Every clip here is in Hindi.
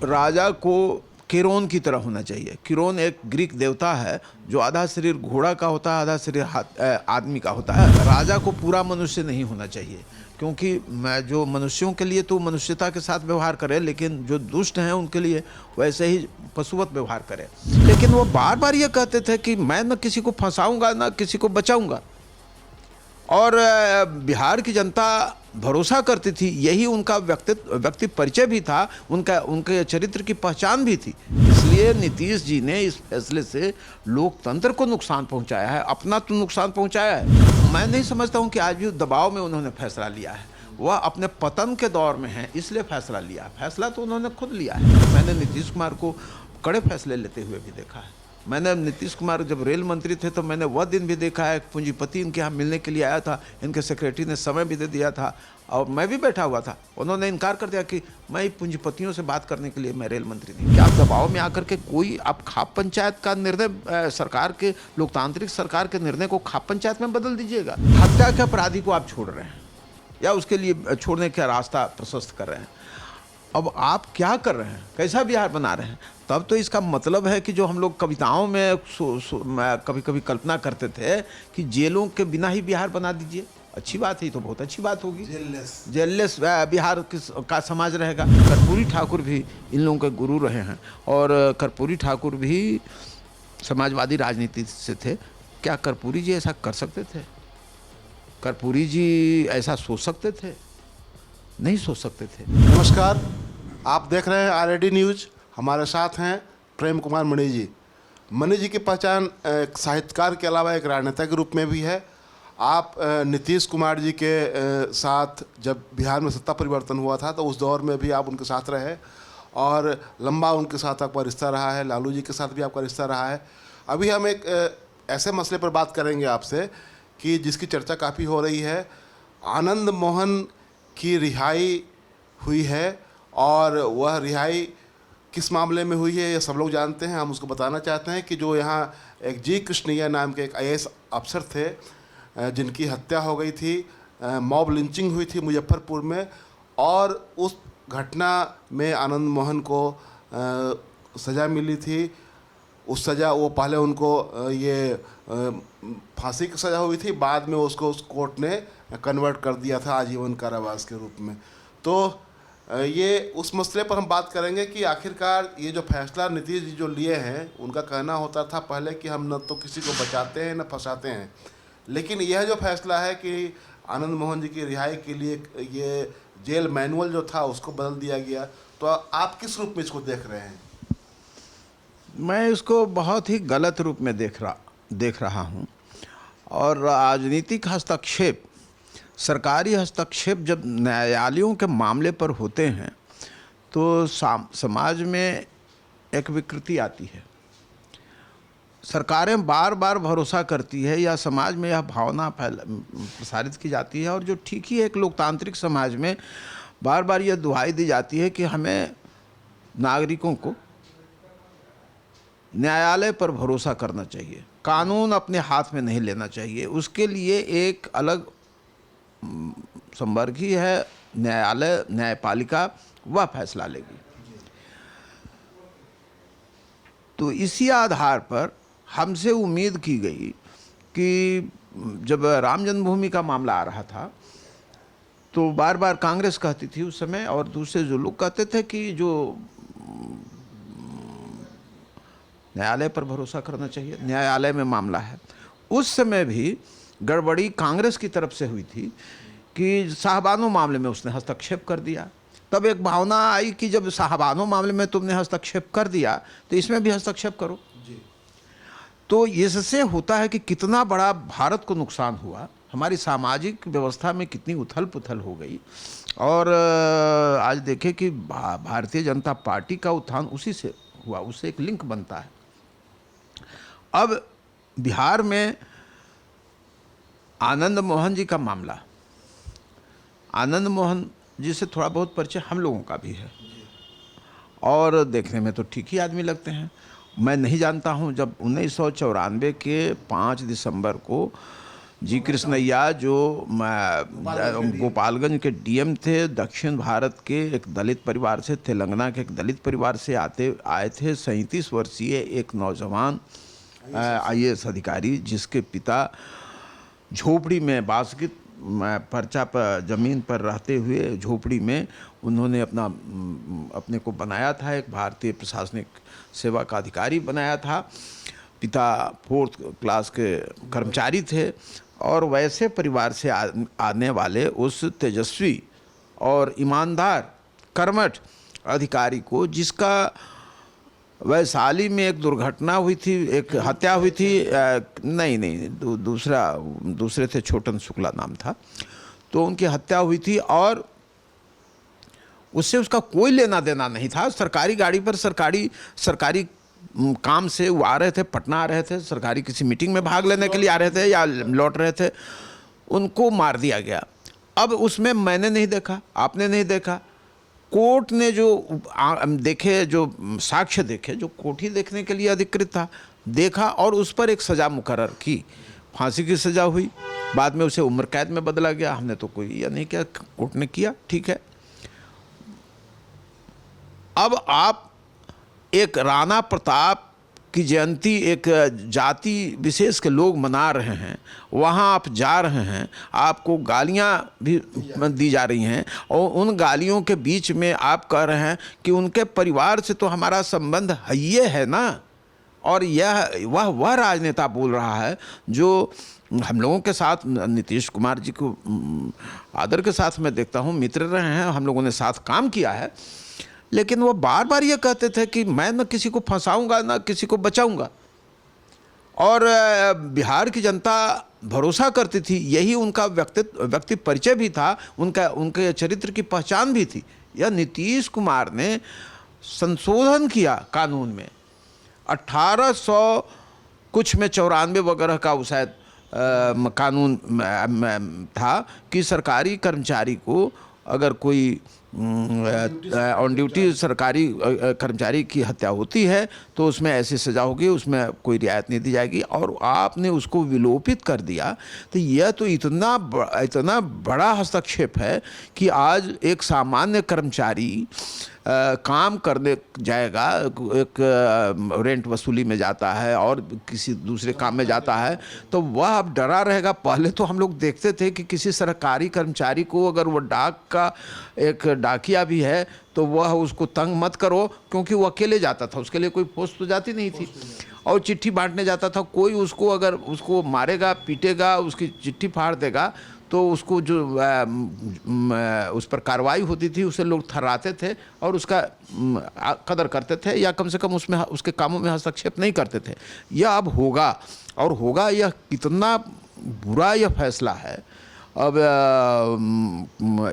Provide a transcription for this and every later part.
राजा को किरोन की तरह होना चाहिए। किरोन एक ग्रीक देवता है जो आधा शरीर घोड़ा का होता है, आधा शरीर आदमी का होता है। राजा को पूरा मनुष्य नहीं होना चाहिए, क्योंकि मैं जो मनुष्यों के लिए तो मनुष्यता के साथ व्यवहार करे, लेकिन जो दुष्ट हैं उनके लिए वैसे ही पशुवत व्यवहार करे। लेकिन वो बार बार ये कहते थे कि मैं न किसी को फंसाऊंगा न किसी को बचाऊंगा, और बिहार की जनता भरोसा करती थी। यही उनका व्यक्ति परिचय भी था, उनके चरित्र की पहचान भी थी। इसलिए नीतीश जी ने इस फैसले से लोकतंत्र को नुकसान पहुंचाया है, अपना तो नुकसान पहुंचाया है। मैं नहीं समझता हूं कि आज भी दबाव में उन्होंने फैसला लिया है। वह अपने पतन के दौर में है, इसलिए फैसला लिया। फैसला तो उन्होंने खुद लिया है। मैंने नीतीश कुमार को कड़े फैसले लेते हुए भी देखा है। मैंने नीतीश कुमार जब रेल मंत्री थे तो मैंने वह दिन भी देखा है, पूंजीपति इनके यहाँ मिलने के लिए आया था, इनके सेक्रेटरी ने समय भी दे दिया था और मैं भी बैठा हुआ था। उन्होंने इनकार कर दिया कि मैं पूंजीपतियों से बात करने के लिए मैं रेल मंत्री नहीं। क्या आप दबाव में आकर के कोई आप खाप पंचायत का निर्णय, सरकार के लोकतांत्रिक सरकार के निर्णय को खाप पंचायत में बदल दीजिएगा? हत्या के अपराधी को आप छोड़ रहे हैं या उसके लिए छोड़ने का रास्ता प्रशस्त कर रहे हैं। अब आप क्या कर रहे हैं, कैसा बिहार बना रहे हैं? तब तो इसका मतलब है कि जो हम लोग कविताओं में कभी कभी कल्पना करते थे कि जेलों के बिना ही बिहार बना दीजिए, अच्छी बात है, तो बहुत अच्छी बात होगी। जेललेस बिहार का समाज रहेगा। कर्पूरी ठाकुर भी इन लोगों के गुरु रहे हैं, और कर्पूरी ठाकुर भी समाजवादी राजनीति से थे। क्या कर्पूरी जी ऐसा कर सकते थे? कर्पूरी जी ऐसा सोच सकते थे? नहीं सोच सकते थे। नमस्कार, आप देख रहे हैं आरएडी न्यूज। हमारे साथ हैं प्रेम कुमार मणि जी। मणि जी की पहचान एक साहित्यकार के अलावा एक राजनेता के रूप में भी है। आप नीतीश कुमार जी के साथ जब बिहार में सत्ता परिवर्तन हुआ था तो उस दौर में भी आप उनके साथ रहे, और लंबा उनके साथ आपका रिश्ता रहा है। लालू जी के साथ भी आपका रिश्ता रहा है। अभी हम एक ऐसे मसले पर बात करेंगे आपसे कि जिसकी चर्चा काफ़ी हो रही है। आनंद मोहन की रिहाई हुई है, और वह रिहाई किस मामले में हुई है ये सब लोग जानते हैं। हम उसको बताना चाहते हैं कि जो यहाँ एक जी कृष्णैया नाम के एक आईएएस अफसर थे जिनकी हत्या हो गई थी, मॉब लिंचिंग हुई थी मुजफ्फरपुर में, और उस घटना में आनंद मोहन को सज़ा मिली थी। उस सज़ा वो पहले उनको ये फांसी की सज़ा हुई थी, बाद में उसको उस कोर्ट ने कन्वर्ट कर दिया था आजीवन कारावास के रूप में। तो ये उस मसले पर हम बात करेंगे कि आखिरकार ये जो फैसला नीतीश जी जो लिए हैं, उनका कहना होता था पहले कि हम न तो किसी को बचाते हैं न फंसाते हैं, लेकिन यह जो फैसला है कि आनंद मोहन जी की रिहाई के लिए ये जेल मैनुअल जो था उसको बदल दिया गया, तो आप किस रूप में इसको देख रहे हैं? मैं इसको बहुत ही गलत रूप में देख रहा हूँ। और राजनीतिक हस्तक्षेप, सरकारी हस्तक्षेप जब न्यायालयों के मामले पर होते हैं तो समाज में एक विकृति आती है। सरकारें बार बार भरोसा करती है या समाज में यह भावना प्रसारित की जाती है, और जो ठीक ही एक लोकतांत्रिक समाज में बार बार यह दुहाई दी जाती है कि हमें नागरिकों को न्यायालय पर भरोसा करना चाहिए, कानून अपने हाथ में नहीं लेना चाहिए। उसके लिए एक अलग संवर्ग ही है, न्यायालय, न्यायपालिका, वह फैसला लेगी। तो इसी आधार पर हमसे उम्मीद की गई कि जब राम जन्मभूमि का मामला आ रहा था तो बार बार कांग्रेस कहती थी उस समय, और दूसरे जो लोग कहते थे कि जो न्यायालय पर भरोसा करना चाहिए, न्यायालय में मामला है। उस समय भी गड़बड़ी कांग्रेस की तरफ से हुई थी कि साहबानो मामले में उसने हस्तक्षेप कर दिया। तब एक भावना आई कि जब साहबानो मामले में तुमने हस्तक्षेप कर दिया तो इसमें भी हस्तक्षेप करो जी। तो इससे होता है कि कितना बड़ा भारत को नुकसान हुआ, हमारी सामाजिक व्यवस्था में कितनी उथल पुथल हो गई। और आज देखें कि भारतीय जनता पार्टी का उत्थान उसी से हुआ, उससे एक लिंक बनता है। अब बिहार में आनंद मोहन जी का मामला, आनंद मोहन जी से थोड़ा बहुत परिचय हम लोगों का भी है, और देखने में तो ठीक ही आदमी लगते हैं। मैं नहीं जानता हूं, जब 1994 के 5 दिसंबर को जी कृष्णैया जो गोपालगंज के डीएम थे, दक्षिण भारत के एक दलित परिवार से, तेलंगाना के एक दलित परिवार से आए थे। 37 वर्षीय एक नौजवान IAS अधिकारी, जिसके पिता झोपड़ी में बासगित पर्चा पर ज़मीन पर रहते हुए झोपड़ी में उन्होंने अपने को बनाया था, एक भारतीय प्रशासनिक सेवा का अधिकारी बनाया था। पिता 4th क्लास के कर्मचारी थे और वैसे परिवार से आने वाले उस तेजस्वी और ईमानदार कर्मठ अधिकारी को, जिसका वैशाली में एक दुर्घटना हुई थी, एक हत्या हुई थी, दूसरे थे, छोटन शुक्ला नाम था, तो उनकी हत्या हुई थी और उससे उसका कोई लेना देना नहीं था। सरकारी गाड़ी पर सरकारी काम से वो आ रहे थे, पटना आ रहे थे, सरकारी किसी मीटिंग में भाग लेने के लिए आ रहे थे या लौट रहे थे, उनको मार दिया गया। अब उसमें मैंने नहीं देखा, आपने नहीं देखा, कोर्ट ने जो देखे, जो साक्ष्य देखे, जो कोर्ट ही देखने के लिए अधिकृत था, देखा और उस पर एक सज़ा मुकर्रर की, फांसी की सज़ा हुई। बाद में उसे उम्र कैद में बदला गया। हमने तो कोई यह नहीं किया, कोर्ट ने किया, ठीक है। अब आप एक राणा प्रताप की जयंती एक जाति विशेष के लोग मना रहे हैं, वहाँ आप जा रहे हैं, आपको गालियाँ भी दी जा रही हैं और उन गालियों के बीच में आप कह रहे हैं कि उनके परिवार से तो हमारा संबंध है ये है ना। और वह राजनेता बोल रहा है जो हम लोगों के साथ, नीतीश कुमार जी को आदर के साथ मैं देखता हूँ, मित्र रहे हैं, हम लोगों ने साथ काम किया है, लेकिन वो बार बार ये कहते थे कि मैं न किसी को फंसाऊंगा न किसी को बचाऊंगा। और बिहार की जनता भरोसा करती थी, यही उनका व्यक्ति परिचय भी था, उनके चरित्र की पहचान भी थी। यह नीतीश कुमार ने संशोधन किया कानून में, 1800 कुछ में 94 वगैरह का शायद कानून था कि सरकारी कर्मचारी को अगर कोई ऑन ड्यूटी सरकारी कर्मचारी की हत्या होती है तो उसमें ऐसी सज़ा होगी, उसमें कोई रियायत नहीं दी जाएगी, और आपने उसको विलोपित कर दिया। तो यह तो इतना बड़ा हस्तक्षेप है कि आज एक सामान्य कर्मचारी काम करने जाएगा, एक रेंट वसूली में जाता है और किसी दूसरे काम में जाता है, तो वह अब डरा रहेगा। पहले तो हम लोग देखते थे कि किसी सरकारी कर्मचारी को अगर वो डाक का एक डाकिया भी है तो वह उसको तंग मत करो, क्योंकि वो अकेले जाता था, उसके लिए कोई पोस्ट तो जाती नहीं थी, और चिट्ठी बांटने जाता था। कोई उसको अगर उसको मारेगा, पीटेगा, उसकी चिट्ठी फाड़ देगा तो उसको जो उस पर कार्रवाई होती थी उसे लोग थर्राते थे और उसका कदर करते थे, या कम से कम उसमें उसके कामों में हस्तक्षेप नहीं करते थे। यह अब होगा, और होगा, यह कितना बुरा यह फैसला है। अब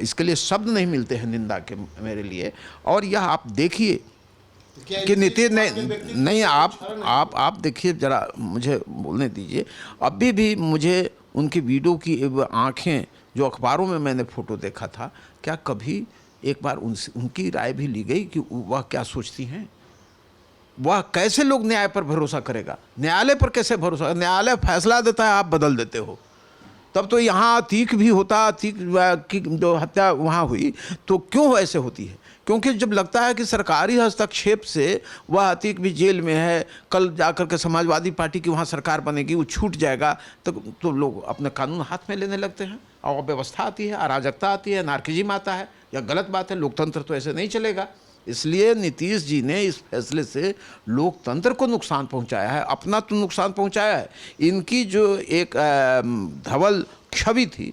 इसके लिए शब्द नहीं मिलते हैं निंदा के मेरे लिए। और यह आप देखिए कि नीतीश नहीं, आप देखिए, ज़रा मुझे बोलने दीजिए। अभी भी मुझे उनकी वीडियो की आंखें, जो अखबारों में मैंने फ़ोटो देखा था, क्या कभी एक बार उनकी राय भी ली गई कि वह क्या सोचती हैं? वह कैसे लोग न्याय पर भरोसा करेगा? न्यायालय पर कैसे भरोसा? न्यायालय फैसला देता है, आप बदल देते हो। तब तो यहाँ अतीक भी होता, अतीक की जो हत्या वहाँ हुई, तो क्यों ऐसे होती है? क्योंकि जब लगता है कि सरकारी हस्तक्षेप से वह अतीक भी जेल में है, कल जाकर के समाजवादी पार्टी की वहाँ सरकार बनेगी, वो छूट जाएगा, तो लोग अपने कानून हाथ में लेने लगते हैं और व्यवस्था आती है, अराजकता आती है, अनार्किज्म आता है। यह गलत बात है, लोकतंत्र तो ऐसे नहीं चलेगा। इसलिए नीतीश जी ने इस फैसले से लोकतंत्र को नुकसान पहुंचाया है, अपना तो नुकसान पहुंचाया है। इनकी जो एक धवल छवि थी,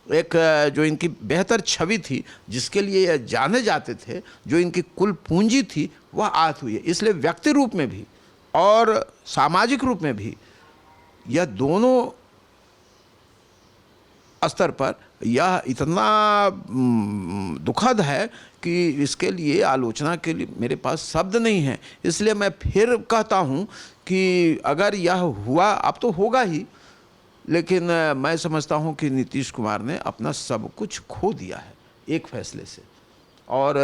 एक जो इनकी बेहतर छवि थी, जिसके लिए यह जाने जाते थे, जो इनकी कुल पूंजी थी, वह आहत हुई है। इसलिए व्यक्ति रूप में भी और सामाजिक रूप में भी यह दोनों स्तर पर यह इतना दुखद है कि इसके लिए आलोचना के लिए मेरे पास शब्द नहीं है। इसलिए मैं फिर कहता हूँ कि अगर यह हुआ, अब तो होगा ही, लेकिन मैं समझता हूँ कि नीतीश कुमार ने अपना सब कुछ खो दिया है एक फैसले से। और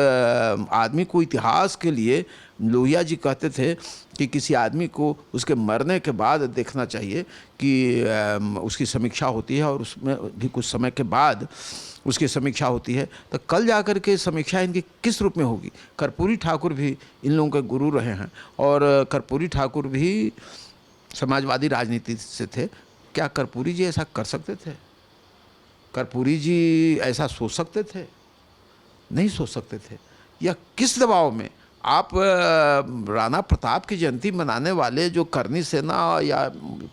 आदमी को इतिहास के लिए लोहिया जी कहते थे कि किसी आदमी को उसके मरने के बाद देखना चाहिए कि उसकी समीक्षा होती है और उसमें भी कुछ समय के बाद उसकी समीक्षा होती है। तो कल जाकर के समीक्षा इनकी किस रूप में होगी। कर्पूरी ठाकुर भी इन लोगों के गुरु रहे हैं और कर्पूरी ठाकुर भी समाजवादी राजनीति से थे। क्या कर्पूरी जी ऐसा कर सकते थे? कर्पूरी जी ऐसा सोच सकते थे? नहीं सोच सकते थे। या किस दबाव में आप राणा प्रताप की जयंती मनाने वाले जो करनी सेना या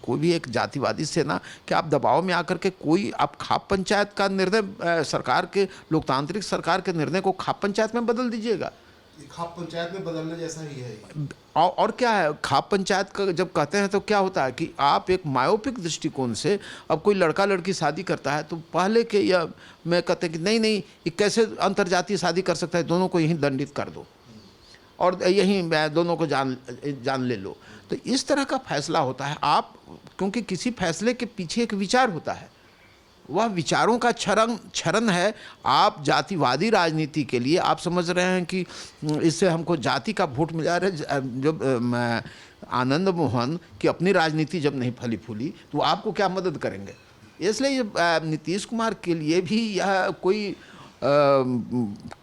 कोई भी एक जातिवादी सेना, कि आप दबाव में आकर के कोई आप खाप पंचायत का निर्णय सरकार के लोकतांत्रिक सरकार के निर्णय को खाप पंचायत में बदल दीजिएगा? ये खाप पंचायत में बदलने जैसा ही है। और क्या है खाप पंचायत का जब कहते हैं तो क्या होता है कि आप एक मायोपिक दृष्टिकोण से, अब कोई लड़का लड़की शादी करता है तो पहले के या मैं कहते हैं कि नहीं नहीं ये कैसे अंतर्जातीय शादी कर सकता है, दोनों को यहीं दंडित कर दो और यहीं दोनों को जान ले लो। तो इस तरह का फैसला होता है। आप क्योंकि किसी फैसले के पीछे एक विचार होता है, वह विचारों का क्षरण है। आप जातिवादी राजनीति के लिए आप समझ रहे हैं कि इससे हमको जाति का वोट मिला रहा है। जब आनंद मोहन की अपनी राजनीति जब नहीं फली फूली तो आपको क्या मदद करेंगे? इसलिए नीतीश कुमार के लिए भी यह कोई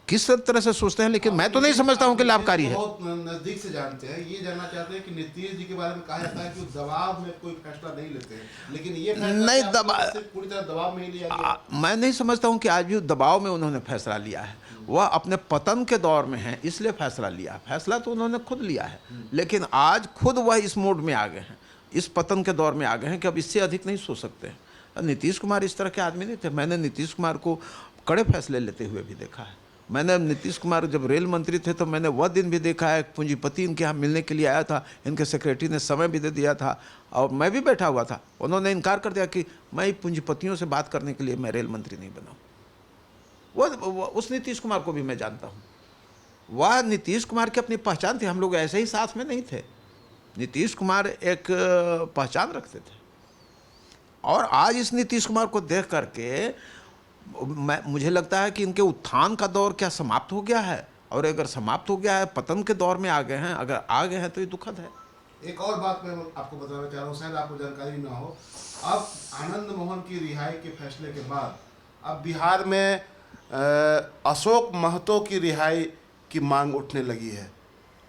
किस तरह से सोचते हैं, लेकिन मैं तो नहीं समझता हूं कि लाभकारी है। बहुत नजदीक से जानते हैं, ये जानना चाहते हैं कि नीतीश जी के बारे में कहा जाता है कि दबाव में कोई फैसला नहीं लेते हैं, लेकिन ये फैसला नहीं पूरी तरह दबाव में ही लिया गया। मैं नहीं समझता हूं कि आज भी दबाव में उन्होंने फैसला लिया है। वह अपने पतन के दौर में है इसलिए फैसला लिया। फैसला तो उन्होंने खुद लिया है, लेकिन आज खुद वह इस मोड में आ गए हैं, इस पतन के दौर में आ गए हैं कि अब इससे अधिक नहीं सोच सकते हैं। नीतीश कुमार इस तरह के आदमी नहीं थे। मैंने नीतीश कुमार को कड़े फैसले लेते हुए भी देखा है। मैंने नीतीश कुमार जब रेल मंत्री थे तो मैंने वह दिन भी देखा है, पूंजीपति इनके यहाँ मिलने के लिए आया था, इनके सेक्रेटरी ने समय भी दे दिया था और मैं भी बैठा हुआ था। उन्होंने इनकार कर दिया कि मैं पूंजीपतियों से बात करने के लिए मैं रेल मंत्री नहीं बनाऊँ। वो उस नीतीश कुमार को भी मैं जानता हूँ। वह नीतीश कुमार की अपनी पहचान थी। हम लोग ऐसे ही साथ में नहीं थे। नीतीश कुमार एक पहचान रखते थे और आज इस नीतीश कुमार को देख करके मुझे लगता है कि इनके उत्थान का दौर क्या समाप्त हो गया है, और अगर समाप्त हो गया है, पतन के दौर में आ गए हैं, अगर आ गए हैं तो ये दुखद है। एक और बात मैं आपको बताना चाह रहा हूँ, शायद आपको जानकारी ना हो। अब आनंद मोहन की रिहाई के फैसले के बाद अब बिहार में अशोक महतो की रिहाई की मांग उठने लगी है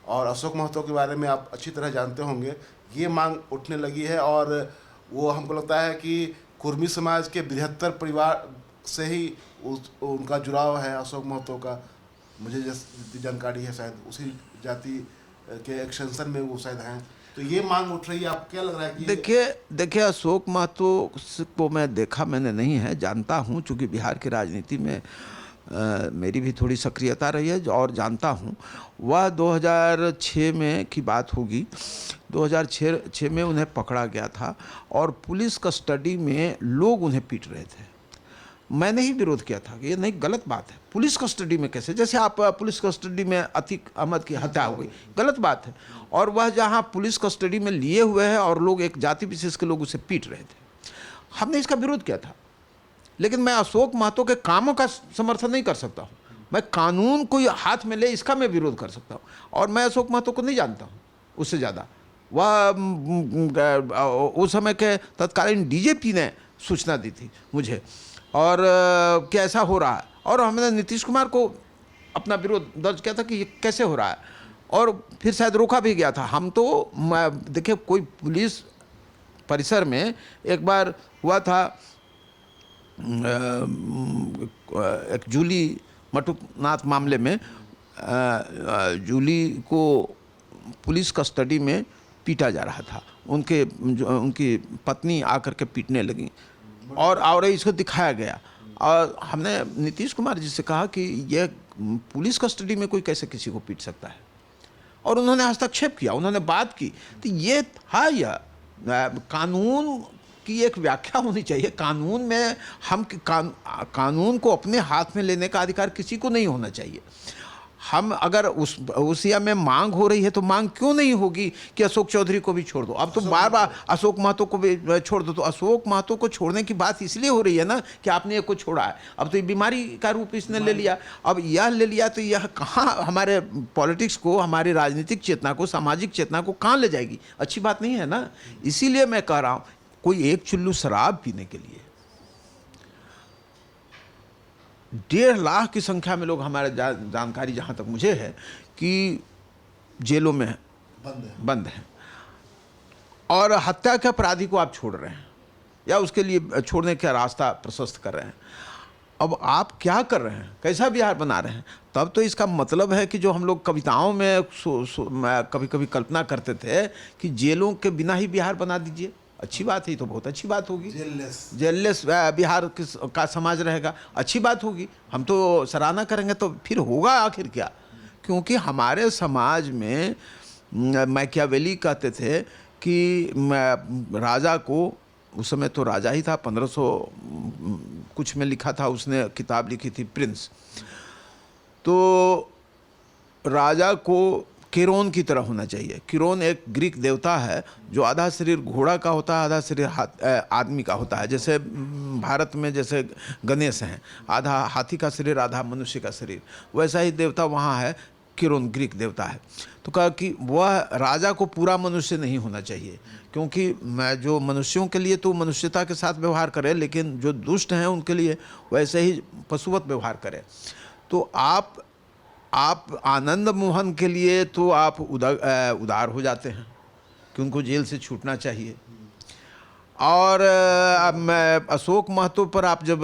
और अशोक महतो के बारे में आप अच्छी तरह जानते होंगे। ये मांग उठने लगी है और वो हमको लगता है कि कुर्मी समाज के बृहत्तर परिवार से ही उनका जुड़ाव है अशोक महतो का। मुझे जितनी जानकारी है शायद उसी जाति के एक्सटेंशन में वो शायद हैं। तो ये मांग उठ रही है, आप क्या लग रहा है कि देखिए अशोक महतो को मैं देखा मैंने नहीं है, जानता हूँ चूँकि बिहार की राजनीति में मेरी भी थोड़ी सक्रियता रही है और जानता हूँ। वह 2006 में की बात होगी, 2006 में उन्हें पकड़ा गया था और पुलिस कस्टडी में लोग उन्हें पीट रहे थे। मैंने ही विरोध किया था कि ये नहीं, गलत बात है। पुलिस कस्टडी में कैसे? जैसे आप पुलिस कस्टडी में अतीक अहमद की हत्या हो गई, गलत बात है। और वह जहाँ पुलिस कस्टडी में लिए हुए हैं और लोग एक जाति विशेष के लोग उसे पीट रहे थे, हमने इसका विरोध किया था। लेकिन मैं अशोक महतो के कामों का समर्थन नहीं कर सकता हूँ। मैं कानून को हाथ में ले इसका मैं विरोध कर सकता हूँ। और मैं अशोक महतो को नहीं जानता हूँ उससे ज़्यादा। वह उस समय के तत्कालीन डीजीपी ने सूचना दी थी मुझे और कि ऐसा हो रहा है, और हमने नीतीश कुमार को अपना विरोध दर्ज किया था कि ये कैसे हो रहा है, और फिर शायद रोका भी गया था। हम तो देखिए कोई पुलिस परिसर में एक बार हुआ था, एक जूली मटुकनाथ मामले में जूली को पुलिस कस्टडी में पीटा जा रहा था। उनकी पत्नी आकर के पीटने लगी और इसको दिखाया गया। और हमने नीतीश कुमार जी से कहा कि यह पुलिस कस्टडी में कोई कैसे किसी को पीट सकता है, और उन्होंने हस्तक्षेप किया, उन्होंने बात की। तो ये था यह कानून की एक व्याख्या होनी चाहिए। कानून में हम कानून को अपने हाथ में लेने का अधिकार किसी को नहीं होना चाहिए। हम अगर उस या में मांग हो रही है तो मांग क्यों नहीं होगी कि अशोक चौधरी को भी छोड़ दो। अब तो बार बार अशोक महतो को भी छोड़ दो, तो अशोक महतो को छोड़ने की बात इसलिए हो रही है ना कि आपने एक को छोड़ा है। अब तो ये बीमारी का रूप इसने ले लिया, अब यह ले लिया तो यह कहाँ हमारे पॉलिटिक्स को, हमारी राजनीतिक चेतना को, सामाजिक चेतना को कहाँ ले जाएगी? अच्छी बात नहीं है ना। इसीलिए मैं कह रहा हूँ, कोई एक चुल्लू शराब पीने के लिए 1.5 लाख की संख्या में लोग, हमारे जानकारी जहाँ तक मुझे है कि जेलों में बंद हैं, और हत्या के अपराधी को आप छोड़ रहे हैं या उसके लिए छोड़ने का रास्ता प्रशस्त कर रहे हैं। अब आप क्या कर रहे हैं, कैसा बिहार बना रहे हैं? तब तो इसका मतलब है कि जो हम लोग कविताओं में कभी कभी कल्पना करते थे कि जेलों के बिना ही बिहार बना दीजिए, अच्छी बात है, तो बहुत अच्छी बात होगी। जेललेस बिहार का समाज रहेगा, अच्छी बात होगी, हम तो सराहना करेंगे। तो फिर होगा आखिर क्या? क्योंकि हमारे समाज में मैकियावेली कहते थे कि राजा को, उस समय तो राजा ही था, 1500 कुछ में लिखा था, उसने किताब लिखी थी प्रिंस, तो राजा को किरोन की तरह होना चाहिए। किरोन एक ग्रीक देवता है जो आधा शरीर घोड़ा का होता है, आधा शरीर आदमी का होता है। जैसे भारत में जैसे गणेश हैं, आधा हाथी का शरीर आधा मनुष्य का शरीर, वैसा ही देवता वहाँ है, किरोन ग्रीक देवता है। तो कहा कि वह राजा को पूरा मनुष्य नहीं होना चाहिए, क्योंकि जो मनुष्यों के लिए तो मनुष्यता के साथ व्यवहार करे, लेकिन जो दुष्ट हैं उनके लिए वैसे ही पशुवत व्यवहार करे। तो आप आनंद मोहन के लिए तो आप उदार हो जाते हैं कि उनको जेल से छूटना चाहिए, और अशोक महतो पर आप जब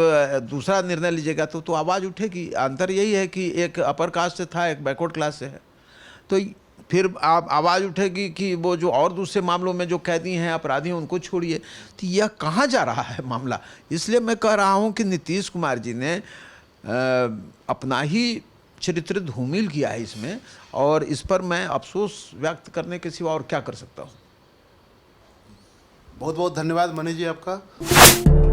दूसरा निर्णय लीजिएगा तो आवाज़ उठेगी। अंतर यही है कि एक अपर कास्ट से था, एक बैकवर्ड क्लास से है, तो फिर आप आवाज़ उठेगी कि वो जो और दूसरे मामलों में जो कैदी हैं, अपराधी हैं, उनको छोड़िए। तो यह कहाँ जा रहा है मामला? इसलिए मैं कह रहा हूँ कि नीतीश कुमार जी ने अपना ही चरित्र धूमिल किया है इसमें, और इस पर मैं अफसोस व्यक्त करने के सिवा और क्या कर सकता हूँ। बहुत बहुत धन्यवाद मनीष जी आपका।